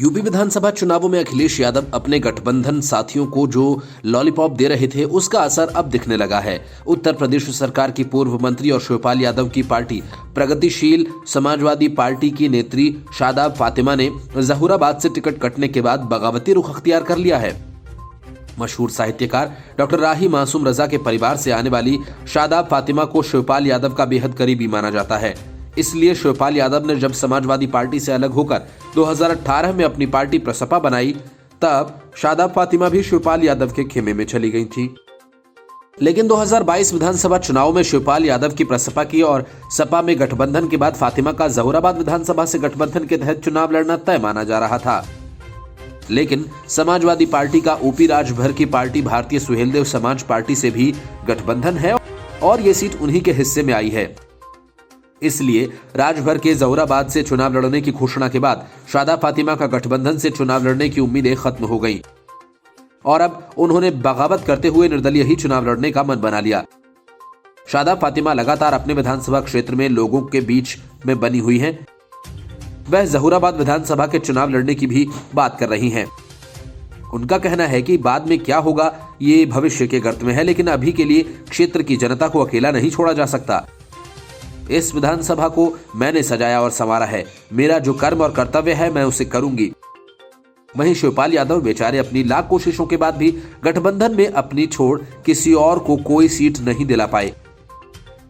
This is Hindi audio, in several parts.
यूपी विधानसभा चुनावों में अखिलेश यादव अपने गठबंधन साथियों को जो लॉलीपॉप दे रहे थे उसका असर अब दिखने लगा है। उत्तर प्रदेश सरकार की पूर्व मंत्री और शिवपाल यादव की पार्टी प्रगतिशील समाजवादी पार्टी की नेत्री शादाब फातिमा ने जहूराबाद से टिकट कटने के बाद बगावती रुख अख्तियार कर लिया है। मशहूर साहित्यकार डॉक्टर राही मासूम रजा के परिवार से आने वाली शादाब फातिमा को शिवपाल यादव का बेहद करीबी माना जाता है। इसलिए शिवपाल यादव ने जब समाजवादी पार्टी से अलग होकर 2018 में अपनी पार्टी प्रसपा बनाई, तब शादाब फातिमा भी शिवपाल यादव के खेमे में चली गई थी। लेकिन 2022 विधानसभा चुनाव में शिवपाल यादव की प्रसपा की और सपा में गठबंधन के बाद फातिमा का जहूराबाद विधानसभा से गठबंधन के तहत चुनाव लड़ना तय माना जा रहा था। लेकिन समाजवादी पार्टी का ओपी राजभर की पार्टी भारतीय सुहेलदेव समाज पार्टी से भी गठबंधन है और ये सीट उन्हीं के हिस्से में आई है। इसलिए राजभर के जहूराबाद से चुनाव लड़ने की घोषणा के बाद शादाब फातिमा का गठबंधन से चुनाव लड़ने की उम्मीदें खत्म हो गईं और अब उन्होंने बगावत करते हुए निर्दलीय ही चुनाव लड़ने का मन बना लिया। शादाब फातिमा लगातार अपने विधानसभा क्षेत्र में लोगों के बीच में बनी हुई हैं। वह जहूराबाद विधानसभा के चुनाव लड़ने की भी बात कर रही हैं। उनका कहना है कि बाद में क्या होगा ये भविष्य के गर्त में है, लेकिन अभी के लिए क्षेत्र की जनता को अकेला नहीं छोड़ा जा सकता। इस विधानसभा को मैंने सजाया और संवारा है। मेरा जो कर्म और कर्तव्य है मैं उसे करूंगी। वहीं शिवपाल यादव बेचारे अपनी लाख कोशिशों के बाद भी गठबंधन में अपनी छोड़ किसी और को कोई सीट नहीं दिला पाए।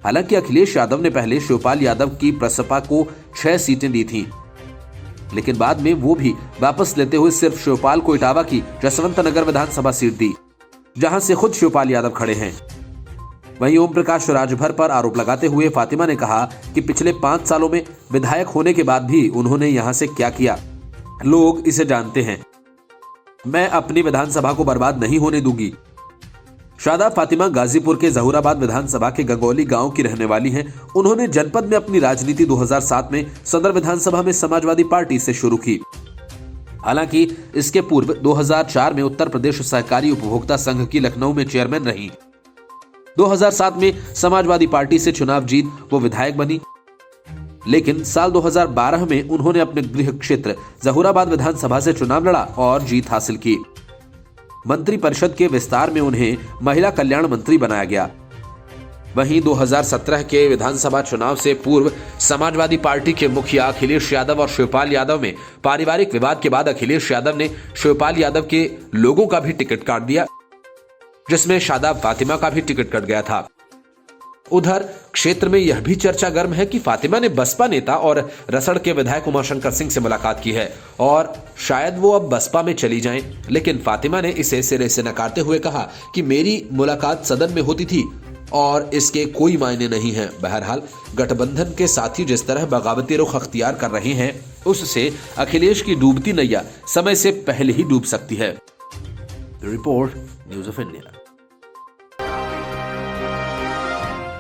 हालांकि अखिलेश यादव ने पहले शिवपाल यादव की प्रसपा को 6 सीटें दी थीं, लेकिन बाद में वो भी वापस लेते हुए सिर्फ शिवपाल को इटावा की जसवंत नगर विधानसभा सीट दी, जहां से खुद शिवपाल यादव खड़े हैं। वहीं ओम प्रकाश राजभर पर आरोप लगाते हुए फातिमा ने कहा कि पिछले 5 सालों में विधायक होने के बाद भी उन्होंने यहां से क्या किया, लोग इसे जानते हैं। मैं अपनी विधानसभा को बर्बाद नहीं होने दूंगी। शादाब फातिमा गाजीपुर के जहूराबाद विधानसभा के गंगौली गांव की रहने वाली हैं। उन्होंने जनपद में अपनी राजनीति 2007 में सदर विधानसभा में समाजवादी पार्टी से शुरू की। हालांकि इसके पूर्व 2004 में उत्तर प्रदेश सहकारी उपभोक्ता संघ की लखनऊ में चेयरमैन रही। 2007 में समाजवादी पार्टी से चुनाव जीत वो विधायक बनी, लेकिन साल 2012 में उन्होंने अपने गृह क्षेत्र जहूराबाद विधानसभा से चुनाव लड़ा और जीत हासिल की। मंत्री परिषद के विस्तार में उन्हें महिला कल्याण मंत्री बनाया गया। वहीं 2017 के विधानसभा चुनाव से पूर्व समाजवादी पार्टी के मुखिया अखिलेश यादव और शिवपाल यादव में पारिवारिक विवाद के बाद अखिलेश यादव ने शिवपाल यादव के लोगों का भी टिकट काट दिया, जिसमें शादाब फातिमा का भी टिकट कट गया था। उधर क्षेत्र में यह भी चर्चा गर्म है कि फातिमा ने बसपा नेता और रसड़ के विधायक उमाशंकर सिंह से मुलाकात की है और शायद वो अब बसपा में चली जाएं, लेकिन फातिमा ने इसे सिरे से नकारते हुए कहा कि मेरी मुलाकात सदन में होती थी और इसके कोई मायने नहीं है। बहरहाल गठबंधन के साथी जिस तरह बगावती रुख अख्तियार कर रहे हैं, उससे अखिलेश की डूबती नैया समय से पहले ही डूब सकती है। Report news of India.